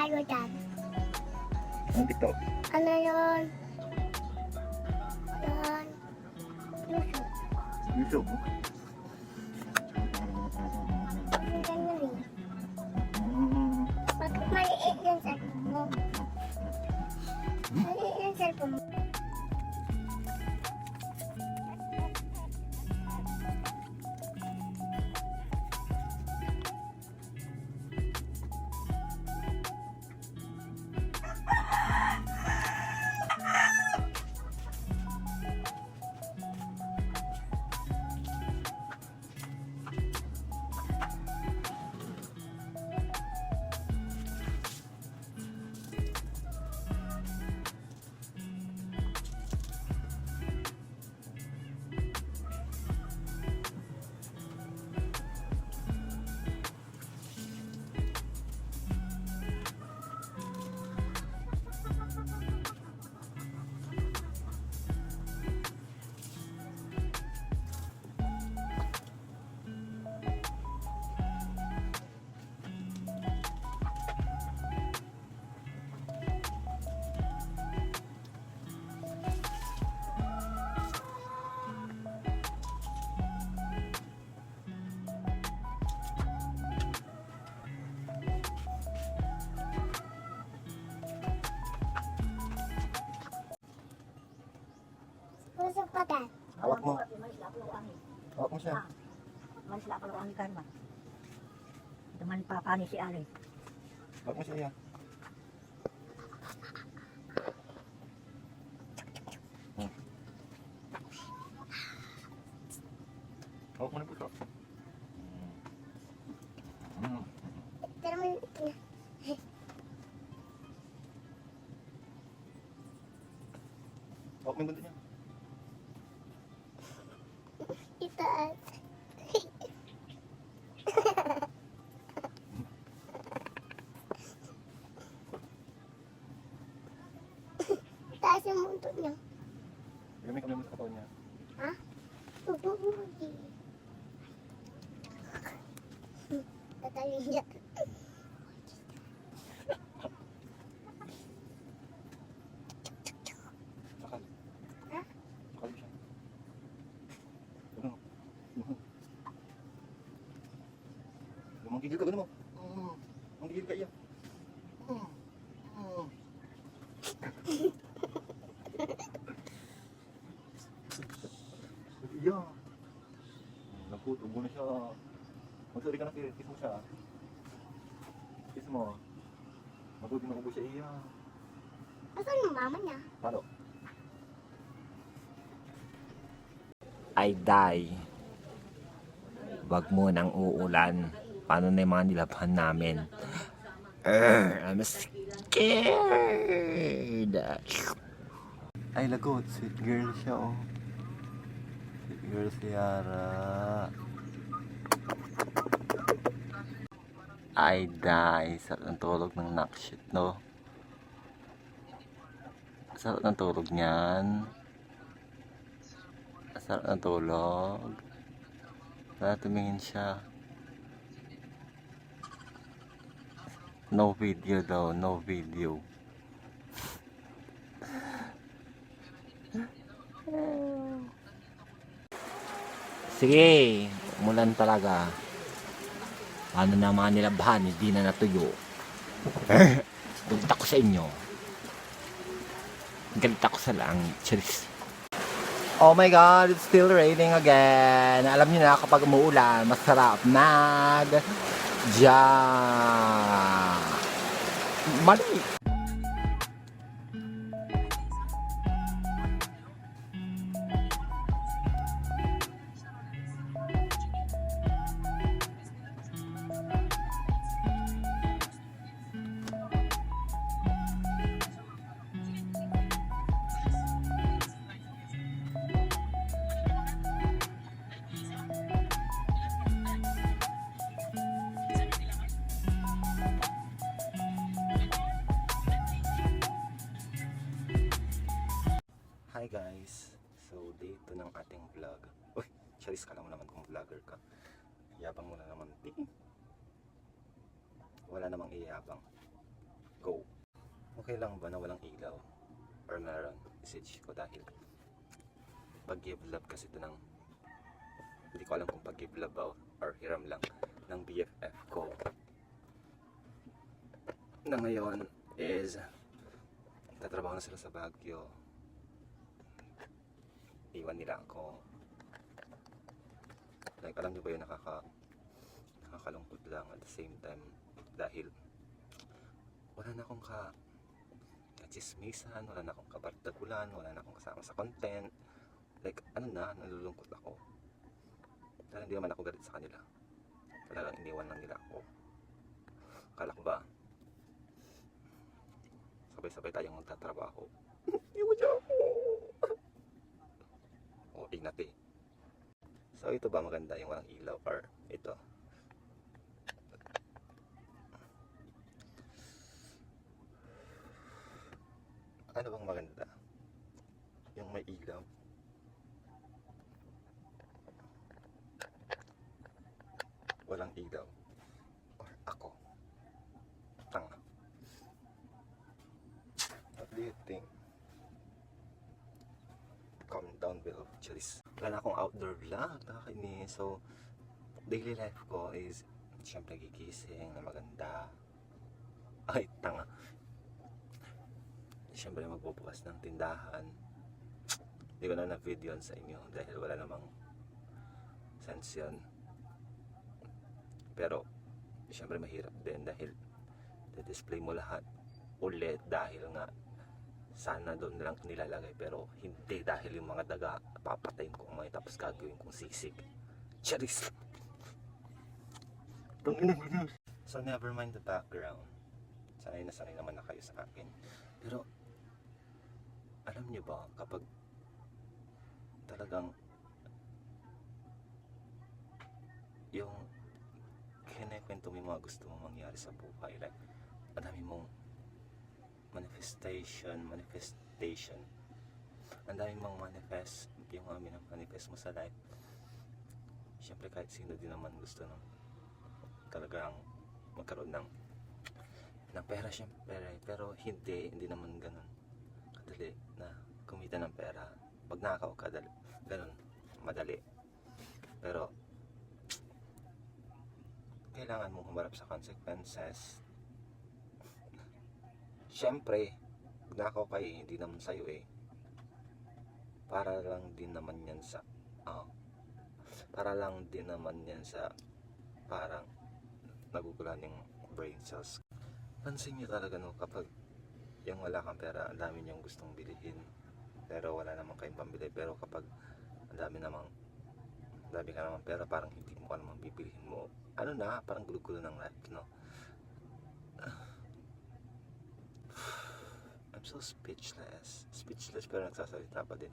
tayo dyan. Ang TikTok. Ano yun? Yan. YouTube. YouTube. Ganyan eh. Bakit maliit yung cellphone mo? Maliit yung cellphone mo. Pusok pa dad. Hawak mo. Hawak mo siya. Malis lang ako ang karma. Teman papa ni si Ali. Hawak mo siya yan. Hawak mo na puso. Pero may... Hawak mo yung bunto niya. Itaas. Itaas yung mundo niya. Gamit kami mo sa katawan niya. Ha? Ububuti. Tatalo niya. Sakal. Ha? Sakal mo siya. Ano? Manggigil ka, gano'n mo. Manggigil ka, iya. Iya. Naku, tubo na siya. Magsari ka na, kiss mo siya. Kiss mo. Matutin na ubo siya, iya. Asan yung mama niya? Paano? Ay day, wag mo nang uulan. Paano na yung mga nilabhan namin? I'm scared. Ay, lagot. Sweet girl siya, oh. Sweet girl si Yara. Ay, day. Sarap ng tulog ng nakshit, no? Sarap ng tulog niyan. Sarap ng tulog. Para tumingin siya. No video daw, no video. Sige, umulan talaga. Paano na mga nilabhan, hindi na natuyo. Galit ako sa inyo. Galit ako sa langit. Charis. Oh my God, it's still raining again. Alam niyo na, kapag umuulan, masarap mali. Hi guys, so day 2 ng ating vlog. Uy, charis ka lang naman kung vlogger ka. Yabang mo na naman. Wala namang iyabang. Okay lang ba na walang ilaw? Or meron? Message ko dahil pag-give love kasi ito ng hindi ko alam kung pag-give love ba or hiram lang ng BFF ko na ngayon is tatrabaho na sila sa Baguio. Iwan nila ako. Like, alam niyo ba yun, nakakalungkot lang at the same time dahil wala na akong kachismisan, wala na akong kabardagulan, wala na akong kasama sa content. Like, nalulungkot ako. Dahil hindi naman ako galit sa kanila. Talagang iniwan lang nila ako. Akala ko ba sabay-sabay tayong magtatrabaho. Iwan niya ako. O, ingat eh. So, ito ba maganda yung walang ilaw or ito? Ano bang maganda? Yung may ilaw? Walang ilaw? Or ako? Tanga? What do you think? Comment down below. Charis. Wala na akong outdoor vlog. Nakakainis. So, daily life ko is siyempre gigising na maganda. Ay, tanga. Siyempre magbubukas ng tindahan. Hindi ko na video sa inyo dahil wala namang sense yun. Pero siyempre mahirap din dahil display mo lahat ulit dahil nga sana doon lang nilalagay pero hindi dahil yung mga daga papatayin ko may tapos gagawin kong sisig. Charis! So never mind the background. Sanay naman na kayo sa akin. Pero alam niyo ba kapag talagang yung kinikwento mo yung mga gusto mong mangyari sa buhay, like ang dami mong manifestation, ang dami mong manifest, yung mga manifest mo sa life. Siyempre kahit sino din naman gusto ng talagang magkaroon ng pera, siyempre, pero hindi naman ganun kadali na kumita ng pera. Pag nakakaw ka, ganun madali. Pero kailangan mong humarap sa consequences. Siyempre pag nakakaw ka hindi naman sa'yo para lang din naman yan sa parang nagugulan yung brain cells. Pansin nyo talaga kapag yung wala kang pera, ang dami niyong gustong bilihin pero wala namang kayong pambili. Pero kapag ang dami ka namang pera, parang hindi mo ka namang bibilihin mo. Parang gulo-gulo ng life, no? I'm so speechless pero nagsasalita pa din.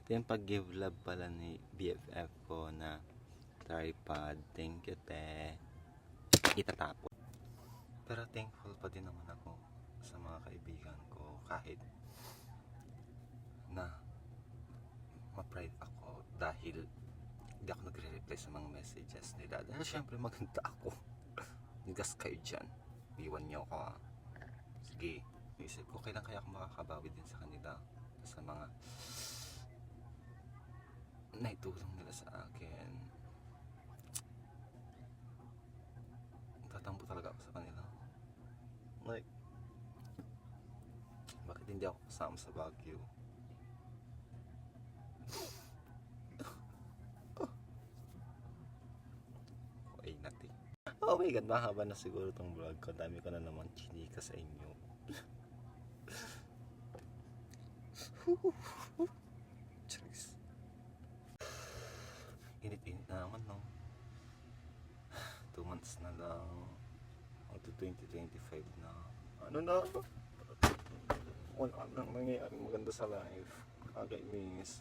Ito yung pag-give love pala ni BFF ko na tripod. Thank you, te. Itatapon. Pero thankful pa din naman ako sa mga kaibigan ko kahit na ma-pride ako dahil hindi ako nagre-reply sa mga messages nila. Dahil syempre maganda ako. Nigas kayo dyan. Iwan niyo ako. Sige. Isip ko kailan kaya ako makakabawi din sa kanila sa mga naitulong nila sa akin. Tatampo talaga ako sa kanila. Like, bakit hindi ako kasama sa Baguio? Ay, nati. Oh my God, mahaba na siguro tong vlog ko. Dami ko na naman chinika sa inyo. Charis. Init-init na naman, no? 2 months na lang. Ito 2025 na. Ano na? Wala nang nangyayari maganda sa life. Nakakainis.